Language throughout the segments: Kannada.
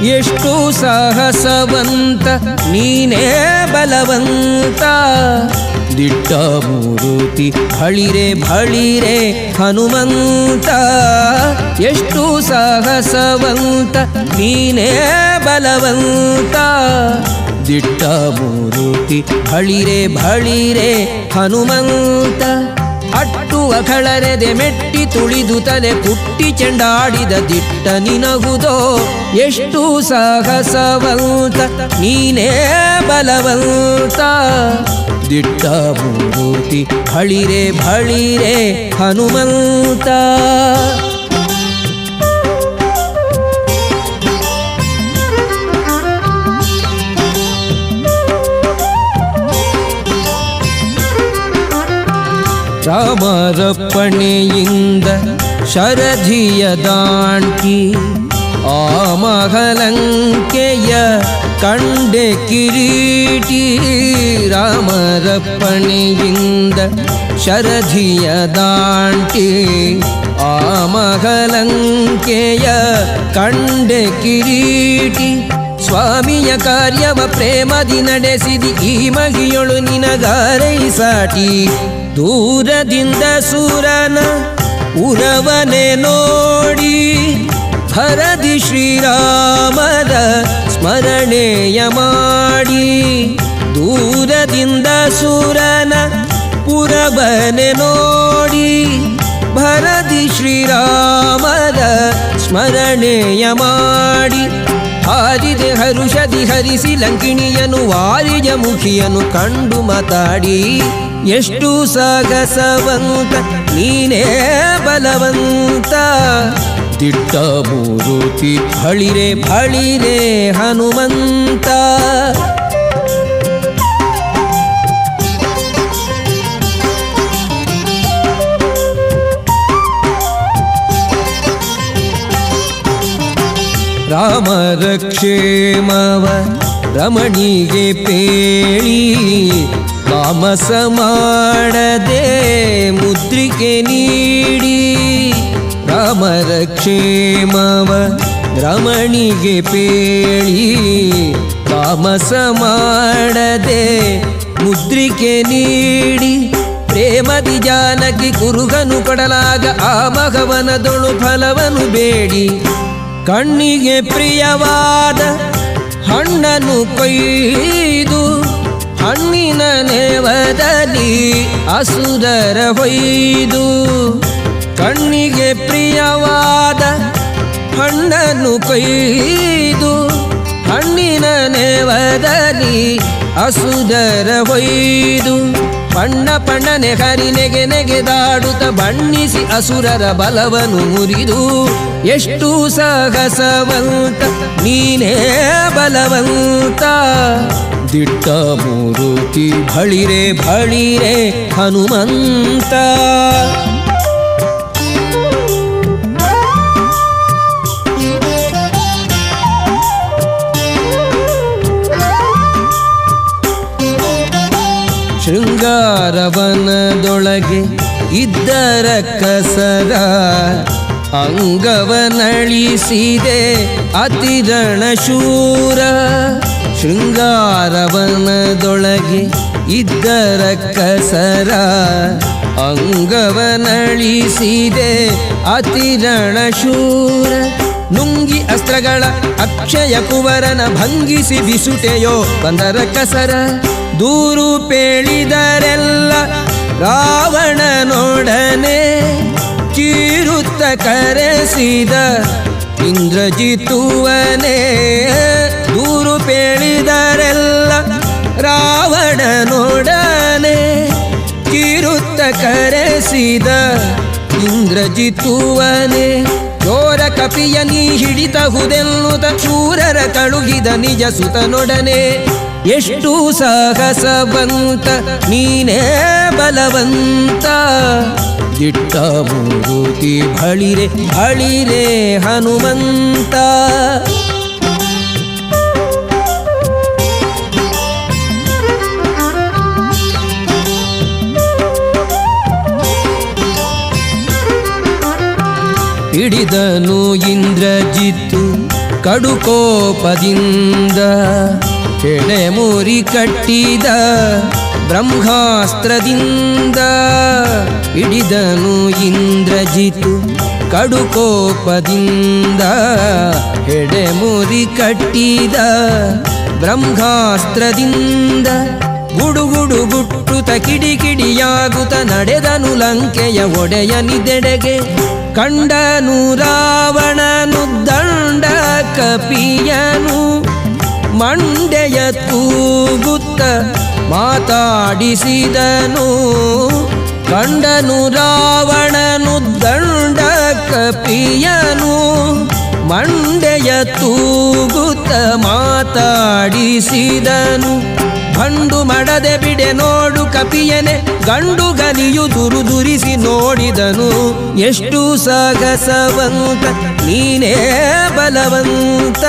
ಎಷ್ಟು ಸಾಹಸವಂತ ನೀನೇ ಬಲವಂತ. ದಿಟ್ಟ ಮೂರುತಿ ಭಳಿರೆ ಭಳಿರೆ ಹನುಮಂತ. ಎಷ್ಟು ಸಾಹಸವಂತ ನೀನೇ ಬಲವಂತ. ದಿಟ್ಟ ಮೂರುತಿ ಭಳಿರೆ ಭಳಿರೆ ಹನುಮಂತ. ಅಟ್ಟುವ ಕಳರೆದೆ ಮೆಟ್ಟಿ ತುಳಿದು ತಲೆ ಪುಟ್ಟಿ ಚೆಂಡಾಡಿದ ದಿಟ್ಟ ನಿನಗುದೋ. ಎಷ್ಟು ಸಾಹಸವಂತ ನೀನೇ ಬಲವಂತ. ದಿಟ್ಟ ಮೂರುತಿ ಭಳಿರೆ ಭಳಿರೆ ಹನುಮಂತ. ರಾಮರಪ್ಪಣೆಯಿಂದ ಶರಧಿಯ ದಾಂಟಿ ಆ ಮಹಲಂಕೆಯ ಕಂಡೆ ಕಿರೀಟಿ. ರಾಮರಪ್ಪಣೆಯಿಂದ ಶರಧಿಯ ದಾಂಟಿ ಆ ಮಹಲಂಕೆಯ ಕಂಡೆ ಕಿರೀಟಿ. ಸ್ವಾಮಿಯ ಕಾರ್ಯವ ಪ್ರೇಮದಿ ನಡೆಸಿದಿ ಈ ಮಗಿಯೊಳು ನಿನಗಾರೈ ಸಾಟಿ. ದೂರದಿಂದ ಸೂರನ ಉರವನೆ ನೋಡಿ ಹರದಿ ಶ್ರೀರಾಮರ ಸ್ಮರಣೆಯ ಮಾಡಿ. ದೂರದಿಂದ ಸೂರನ ಉರವನೆ ನೋಡಿ ಭರದಿ ಶ್ರೀರಾಮರ ಸ್ಮರಣೆಯ ಮಾಡಿ. ಹಾರಿದೆ ಹರುಷದಿ ಹರಿಸಿ ಲಂಕಿಣಿಯನು ವಾರಿಜ ಮುಖಿಯನು ಕಂಡು ಮಾತಾಡಿ. ಎಷ್ಟು ಸಾಗಸವಂತ ನೀನೇ ಬಲವಂತ. ದಿಟ್ಟ ಮೂರುತಿ ಭಳಿರೆ ಭಳಿರೆ ಹನುಮಂತ. ರಾಮರ ಕ್ಷೇಮವ ರಮಣಿಗೆ ಪೇಳಿ ತಾಮಸ ಮಾಡದೆ ಮುದ್ರಿಕೆ ನೀಡಿ. ರಾಮರ ಕ್ಷೇಮವ ರಮಣಿಗೆ ಪೇಳಿ ತಾಮಸ ಮಾಡದೆ ಮುದ್ರಿಕೆ ನೀಡಿ. ಪ್ರೇಮದಿ ಜಾನಕಿ ಕುರುಗನು ಕೊಡಲಾಗ ಆ ಮಗವನದೊಳು ಫಲವನು ಬೇಡಿ. ಕಣ್ಣಿಗೆ ಪ್ರಿಯವಾದ ಹಣ್ಣನ್ನು ಕೊಯ್ದು ಹಣ್ಣಿನ ನೇವದಲ್ಲಿ ಅಸುರರ ಹೊಯ್ದು. ಕಣ್ಣಿಗೆ ಪ್ರಿಯವಾದ ಹಣ್ಣನ್ನು ಕೊಯ್ದು ಹಣ್ಣಿನ ನೇವದಲ್ಲಿ ಅಸುರರ ಹೊಯ್ದು. ಪಣ್ಣ ಪಣ್ಣನೆ ಹರಿ ನೆಗೆ ನೆಗೆದಾಡುತ್ತ ಬಣ್ಣಿಸಿ ಅಸುರರ ಬಲವನು ಮುರಿದು. ಎಷ್ಟು ಸಾಹಸವಂತ ನೀನೇ ಬಲವಂತ. ದಿಟ್ಟ ಮೂರುತಿ ಭಳಿರೆ ಭಳಿರೆ ಹನುಮಂತ. ಶೃಂಗಾರವನದೊಳಗೆ ಇದ್ದರ ಕಸರ ಅಂಗವನಳಿಸಿದೆ ಅತಿರಣ ಶೂರ. ಶೃಂಗಾರವನದೊಳಗೆ ಇದ್ದರ ಕಸರ ಅಂಗವನಳಿಸಿದೆ ಅತಿರಣ ಶೂರ. ನುಂಗಿ ಅಸ್ತ್ರಗಳ ಅಕ್ಷಯ ಕುವರನ ಭಂಗಿಸಿ ಬಿಸುಟೆಯೋ ಬಂದರ ಕಸರ. ದೂರು ಪೇಳಿದರೆಲ್ಲ ರಾವಣನೊಡನೆ ಚೀರುತ್ತ ಕರೆಸಿದ ಇಂದ್ರಜಿತುವನೇ. ದೂರು ಪೇಳಿದರೆಲ್ಲ ರಾವಣನೊಡನೆ ಚೀರುತ್ತ ಕರೆಸಿದ ಇಂದ್ರಜಿತುವನೇ. ಚೋರ ಕಪಿಯ ನೀ ಹಿಡಿತಹುದೆನ್ನುತ್ತ ಶೂರರ ಕಳುಹಿದ ನಿಜ ಸುತನೊಡನೆ. ಎಷ್ಟು ಸಾಹಸವಂತ ನೀನೇ ಬಲವಂತ. ದಿಟ್ಟ ಮೂರುತಿ ಭಳಿರೆ ಭಳಿರೆ ಹನುಮಂತ. ಹಿಡಿದನು ಇಂದ್ರಜಿತ್ತು ಕಡುಕೋಪದಿಂದ ಎಡೆಮುರಿ ಕಟ್ಟಿದ ಬ್ರಹ್ಮಾಸ್ತ್ರದಿಂದ ಹಿಡಿದನು ಇಂದ್ರಜಿತು. ಕಡುಕೋಪದಿಂದ ಎಡೆಮುರಿ ಕಟ್ಟಿದ ಬ್ರಹ್ಮಾಸ್ತ್ರದಿಂದ ಗುಡುಗುಡು ಗುಟ್ಟುತ ಕಿಡಿಕಿಡಿಯಾಗುತ್ತ ನಡೆದನು ಲಂಕೆಯ ಒಡೆಯನಿದೆಡೆಗೆ. ಕಂಡನು ರಾವಣನು ದಂಡ ಕಪಿಯನು ಮಂಡೆಯ ತೂಗುತ್ತ ಮಾತಾಡಿಸಿದನು. ಕಂಡನು ರಾವಣನು ದಂಡ ಕಪಿಯನು ಮಂಡೆಯ ತೂಗುತ್ತ ಮಾತಾಡಿಸಿದನು. ಗಂಡು ಮಡದೆ ಬಿಡೆ ನೋಡು ಕಪಿಯನೆ ಗಂಡು ಗಲಿಯು ದುರಿಸಿ ನೋಡಿದನು. ಎಷ್ಟು ಸಾಗಸವಂತ ನೀನೇ ಬಲವಂತ,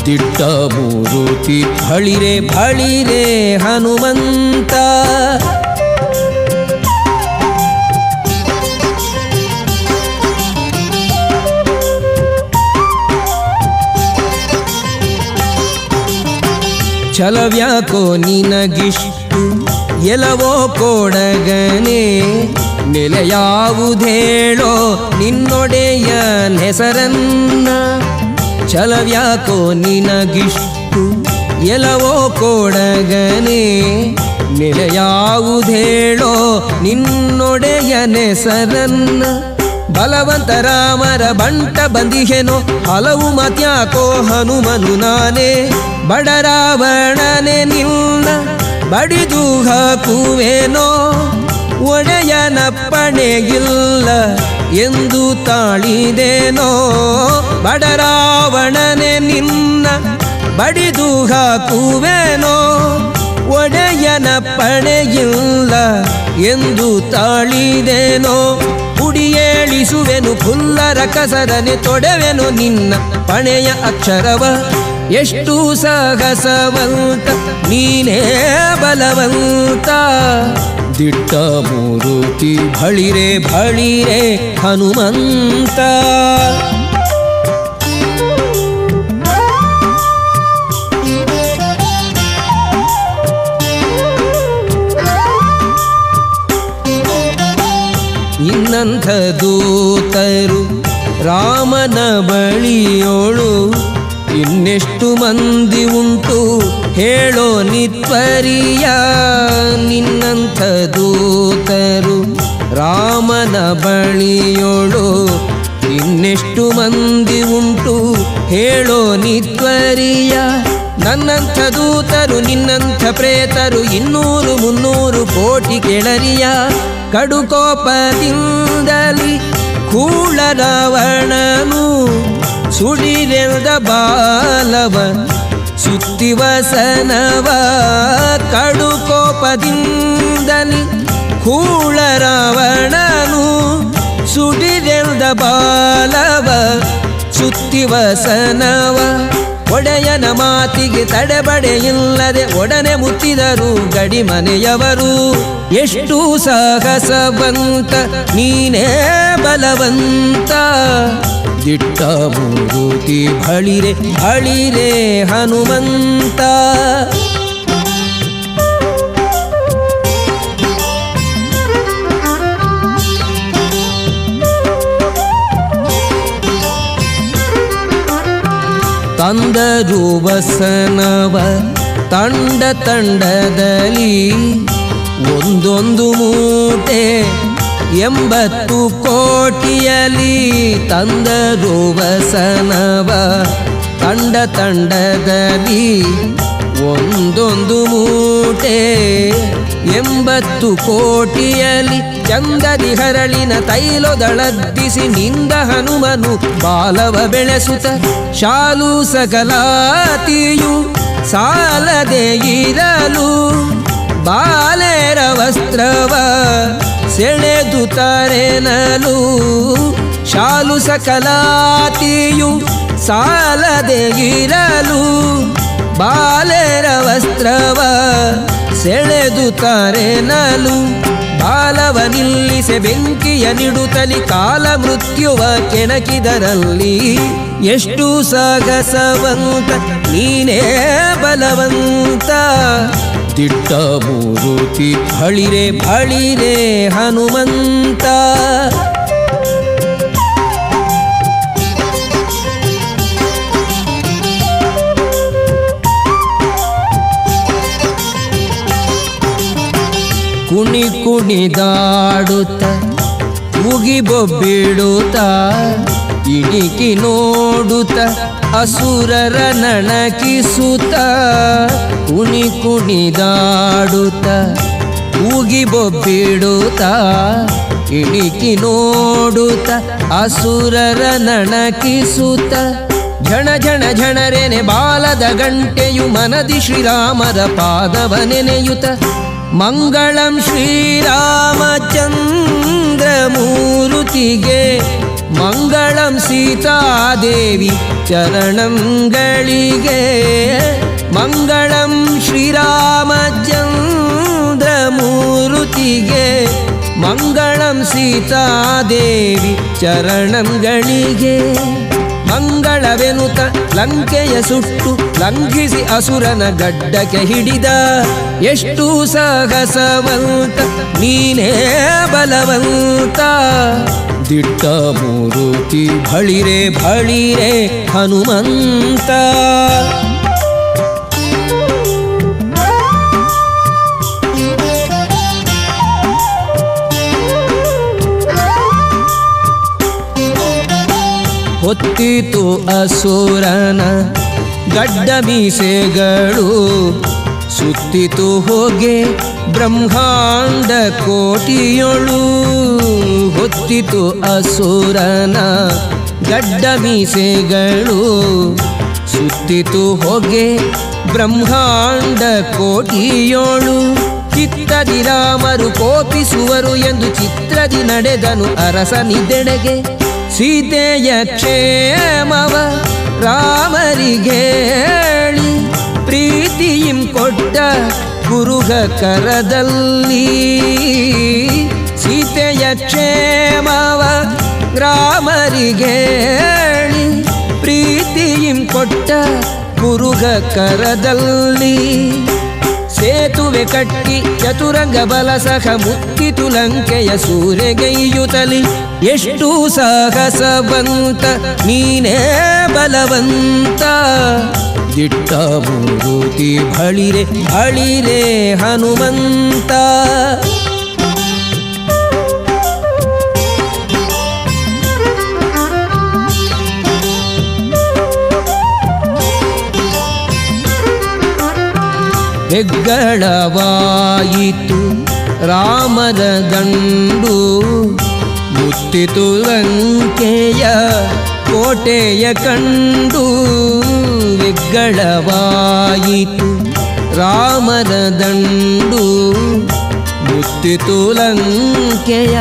ದಿಟ್ಟ ಮೂರುತಿ ಬಳಿರೆ ಬಳಿರೆ ಹನುಮಂತ. ಛಲವ್ಯಾಕೋ ನಿನಗಿಷ್ಟು ಎಲವೋ ಕೊಡಗನೆ, ನೆಲೆಯಾವುದೇಳೋ ನಿನ್ನೊಡೆಯ ಹೆಸರನ್ನ. ಛಲವ್ಯಾಕೋ ನಿನಗಿಷ್ಟು ಎಲವೋ ಕೊಡಗನೆ, ನೆಲೆಯಾವುದೇಳೋ ನಿನ್ನೊಡೆಯ ಹೆಸರನ್ನ. ಬಲವಂತ ರಾಮರ ಬಂಟ ಬಂದಿಹೆನೋ ಹಲವು ಮತ್ಯಾಕೋ ಹನುಮನು ನಾನೇ. ಬಡರಾವಣನೆ ನಿನ್ನ ಬಡಿದು ಹಾಕುವೇನೋ, ಒಡೆಯನಪ್ಪಣೆಗಿಲ್ಲ ಎಂದು ತಾಳಿದೇನೋ. ಬಡರಾವಣನೆ ನಿನ್ನ ಬಡಿದು ಹಾಕುವೇನೋ, ಒಡೆಯನಪ್ಪಣೆಗಿಲ್ಲ ಎಂದು ತಾಳಿದೇನೋ. ಕುಡಿಯೇಳಿಸುವೆನು ಫುಲ್ಲರ ಕಸರನೆ ತೊಡೆವೆನು ನಿನ್ನ ಪಣೆಯ ಅಕ್ಷರವ. ಎಷ್ಟು ಸಾಹಸವಂತ ನೀನೇ ಬಲವಂತ, ದಿಟ್ಟ ಮೂರುತಿ ಬಳಿರೆ ಬಳಿರೆ ಹನುಮಂತ. ಇನ್ನಂಥ ದೂತರು ರಾಮನ ಬಳಿಯೋಳು ಇನ್ನೆಷ್ಟು ಮಂದಿ ಉಂಟು ಹೇಳೋ ನಿತ್ವರಿಯ. ನಿನ್ನಂಥ ದೂತರು ರಾಮನ ಬಳಿಯೋಳು ಇನ್ನೆಷ್ಟು ಮಂದಿ ಉಂಟು ಹೇಳೋ ನಿತ್ವರಿಯ. ನನ್ನಂಥ ದೂತರು ನಿನ್ನಂಥ ಪ್ರೇತರು 200-300 ಕೋಟಿ ಕೆಳರಿಯ. ಕಡುಕೋಪದಿಂದಲಿ ಕೂಳ ರಾವಣನು ಸುಡಿರೆಲ್ದ ಬಾಲವ ಸುತ್ತಿವಸನವ. ಕಡುಕೋಪದಿಂದಲಿ ಕೂಳ ರಾವಣನು ಸುಡಿರೆಲ್ದ ಬಾಲವ ಸುತ್ತಿವಸನವ. ಒಡೆಯನ ಮಾತಿಗೆ ತಡೆಬಡೆಯಿಲ್ಲದೆ ಒಡನೆ ಮುತ್ತಿದರು ಗಡಿ ಮನೆಯವರು. ಎಷ್ಟು ಸಾಹಸವಂತ ನೀನೇ ಬಲವಂತ, ದಿಟ್ಟ ಮೂರುತಿ ಬಳಿರೆ ಬಳಿರೆ ಹನುಮಂತ. ತಂದರು ವಸನವ ತಂಡ ತಂಡದಲ್ಲಿ ಒಂದೊಂದು ಮೂಟೆ 80 ಕೋಟಿಯಲಿ. ತಂದರು ವಸನವ ತಂಡ ತಂಡದಲ್ಲಿ ಒಂದೊಂದು ಮೂಟೆ 80 ಕೋಟಿಯಲಿ. ಚಂದದಿ ಹರಳಿನ ತೈಲೊದಳದ್ದಿಸಿ ನಿಂದ ಹನುಮನು ಬಾಲವ ಬೆಳೆಸುತ್ತ. ಶಾಲು ಸಕಲಾತಿಯು ಸಾಲದೆ ಇರಲು ಬಾಲೆರ ವಸ್ತ್ರವ ಸೆಳೆದು ತರೆನಲು. ಶಾಲು ಸಕಲಾತಿಯು ಸಾಲದೆ ಇರಲು ಬಾಲೆರ ವಸ್ತ್ರವ ಸೆಳೆದು ತಾರೆನಲು ಬಾಲವ ನಿಲ್ಲಿಸೆ ಬೆಂಕಿಯ ನಿಡುತ್ತಲಿ ಕಾಲ ಮೃತ್ಯುವ ಕೆಣಕಿದರಲ್ಲಿ ಎಷ್ಟು ಸಾಗಸವಂತ ನೀನೇ ಬಲವಂತ ದಿಟ್ಟ ಮೂರುತಿ ಬಳಿರೆ ಬಳಿರೆ ಹನುಮಂತ ಕುಣಿ ಕುಣಿದಾಡುತ್ತ ಮುಗಿಬೊಬ್ಬಿಡುತ್ತ ಇಣಿಕಿ ನೋಡುತ್ತ ಅಸುರರ ನಣಕಿಸುತ್ತ ಕುಣಿ ಕುಣಿದಾಡುತ್ತ ಮುಗಿಬೊಬ್ಬಿಡುತ್ತ ಇಣಿಕಿ ನೋಡುತ್ತ ಅಸುರರ ನಣಕಿಸುತ್ತ ಝಣ ಝಣ ಝಣರೆನೆ ಬಾಲದ ಗಂಟೆಯು ಮನದಿ ಶ್ರೀರಾಮರ ಪಾದವ ನೆನೆಯುತ್ತ ಮಂಗಳಂ ಶ್ರೀರಾಮಚಂದ್ರಮೂರುತಿಗೆ ಮಂಗಳಂ ಸೀತಾದೇವಿ ಚರಣಂಗಳಿಗೆ ಮಂಗಳಂ ಶ್ರೀರಾಮಚಂದ್ರಮೂರುತಿಗೆ ಮಂಗಳಂ ಸೀತಾದೇವಿ ಚರಣಂಗಳಿಗೆ ಮಂಗಳವೆನುತ ಲಂಕೆಯ ಸುಟ್ಟು ಲಂಘಿಸಿ ಅಸುರನ ಗಡ್ಡಕ್ಕೆ ಹಿಡಿದ ಎಷ್ಟು ಸಾಹಸವಂತ ನೀನೇ ಬಲವಂತ ದಿಟ್ಟ ಮೂರುತಿ ಬಳಿರೆ ಬಳಿರೆ ಹನುಮಂತ ಹೊತ್ತಿತು ಅಸುರನ ಗಡ್ಡ ಮೀಸೆಗಳು ಸುತ್ತಿತು ಹೋಗೆ ಬ್ರಹ್ಮಾಂಡ ಕೋಟಿಯೊಳು ಹೊತ್ತಿತು ಅಸುರನ ಗಡ್ಡ ಮೀಸೆಗಳು ಸುತ್ತಿತು ಹೋಗೆ ಬ್ರಹ್ಮಾಂಡ ಕೋಟಿಯೊಳು ಚಿತ್ತದಿ ರಾಮರು ಕೋಪಿಸುವರು ಎಂದು ಚಿತ್ರದಿ ನಡೆದನು ಅರಸನಿದೆಡೆಗೆ ಸೀತೆಯ ಕ್ಷೇಮವ ರಾಮರಿಗೇಳಿ ಪ್ರೀತಿಯಿಂ ಕೊಟ್ಟ ಗುರುಗ ಕರದಲ್ಲಿ ಸೀತೆಯ ಕ್ಷೇಮವ ರಾಮರಿಗೇಳಿ ಪ್ರೀತಿಯಿಂ ಕೊಟ್ಟ ಗುರುಗ ಕರದಲ್ಲಿ ಸೇತುವೆ ಕಟ್ಟಿ ಚತುರಂಗ ಬಲ ಸಖ ಮುತ್ತಿತು ಲಂಕೆಯ ಸೂರೆಗೈಯುತ್ತಲಿ ಎಷ್ಟು ಸಾಹಸವಂತ ನೀನೇ ಬಲವಂತ ದಿಟ್ಟ ಮೂರುತಿ ಬಳಿರೆ ಬಳಿರೆ ಹನುಮಂತ ಹೆಗ್ಗಳವಾಯಿತು ರಾಮರ ದಂಡು ಮುತ್ತಿತು ಲಂಕೆಯ ಕೋಟೆಯ ಕಂಡು ಹೆಗ್ಗಳವಾಯಿತು ರಾಮರ ದಂಡು ಮುತ್ತಿತು ಲಂಕೆಯ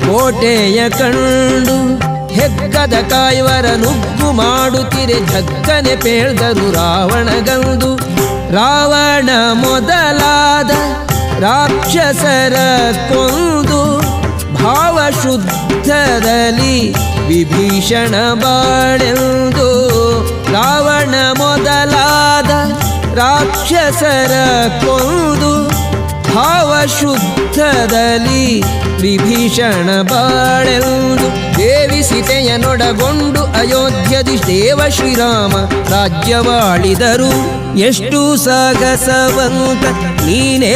ಕೋಟೆಯ ಕಂಡು ಹೆಗ್ಗದ ಕಾಯುವರ ನುಗ್ಗು ಮಾಡುತ್ತಿರೆ ಧಕ್ಕನೆ ಪೇಳ್ದರು ರಾವಣಗಂದು ರಾವಣ ಮೊದಲಾದ ರಾಕ್ಷಸರ ಕೊಂದು ಭಾವಶುದ್ಧದಲ್ಲಿ ವಿಭೀಷಣ ಬಾಳೆಂದು ರಾವಣ ಮೊದಲಾದ ರಾಕ್ಷಸರ ಕೊಂದು ಭಾವಶುದ್ಧದಲ್ಲಿ ವಿಭೀಷಣ ಬಾಳೆಂದು ದೇವಿ ಸೀತೆಯನೊಡಗೊಂಡು ಅಯೋಧ್ಯದಿ ದೇವ ಶ್ರೀರಾಮ ರಾಜ್ಯವಾಳಿದರು ಎಷ್ಟು ಸಾಗಸವಂತ ನೀನೇ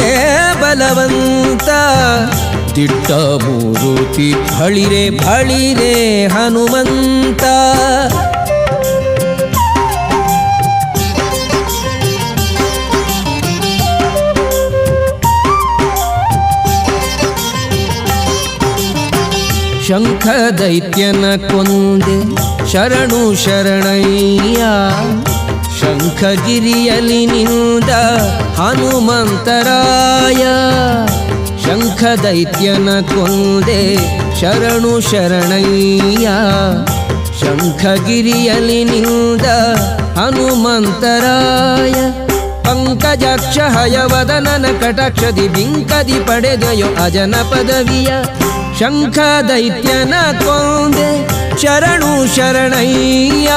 ಬಲವಂತ ದಿಟ್ಟ ಮೂರುತಿ ಬಳಿರೆ ಬಳಿರೆ ಹನುಮಂತ ಶಂಖ ದೈತ್ಯನ ಕೊಂದೆ ಶರಣು ಶರಣಯ್ಯ ಶಂಖಗಿರಿಯಲಿ ನಿಂದ ಹನುಮಂತರಾಯ ಶಂಖ ದೈತ್ಯನ ಕೊಂದೆ ಶರಣು ಶರಣಯ್ಯ ಶಂಖಗಿರಿಯಲಿ ನಿಂದ ಹನುಮಂತರಾಯ ಪಂಕಜಾಕ್ಷ ಹಯವದನನ ಕಟಾಕ್ಷದಿ ಬಿಂಕದಿ ಪಡೆದೆಯೋ ಅಜನ ಪದವಿಯ ಶಂಖ ದೈತ್ಯನ ಕೊಂದೆ ಶರಣು ಶರಣಯ್ಯ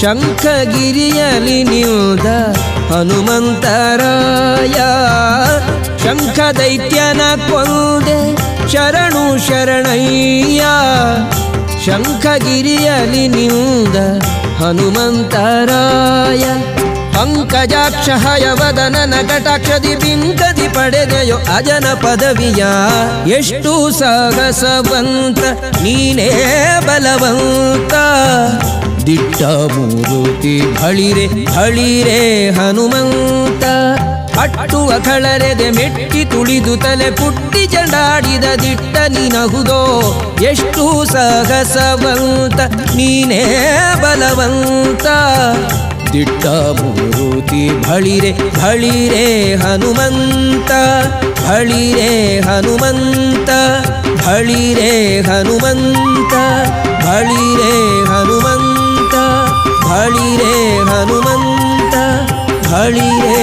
ಶಂಖಗಿರಿಯಲಿ ನಿಲ್ದ ಹನುಮಂತರಾಯ ಶಂಖ ದೈತ್ಯನ ಕೊಂದೆ ಶರಣು ಶರಣಯ್ಯ ಶಂಖಗಿರಿಯಲಿ ನಿಲ್ದ ಹನುಮಂತರಾಯ ಪಂಕಜಾಕ್ಷ ಹಯವದನನ ಕಟಾಕ್ಷದಿ ಬಿಂಕದಿ ಪಡೆದೆಯೋ ಅಜನ ಪದವಿಯ ಎಷ್ಟು ಸಾಹಸವಂತ ನೀನೇ ಬಲವಂತ ದಿಟ್ಟ ಮೂರುತಿ ಹಳಿರೆ ಹಳಿರೆ ಹನುಮಂತ ಅಟ್ಟುವ ಕಳರೆದೆ ಮೆಟ್ಟಿ ತುಳಿದು ತಲೆ ಪುಟ್ಟಿ ಜಂಡಾಡಿದ ದಿಟ್ಟ ನೀನಹುದೋ ಎಷ್ಟು ಸಾಹಸವಂತ ನೀನೇ ಬಲವಂತ ದಿಟ್ಟ ಮೂರುತಿ ಹಳಿರೆ ಹಳಿರೆ ಹನುಮಂತ ಹಳಿರೆ ಹನುಮಂತ ಹಳಿರೆ ಹನುಮಂತ ಹಳಿರೆ ಹನುಮಂತ ಹಳಿರೆ ಹನುಮಂತ ಹಳಿರೆ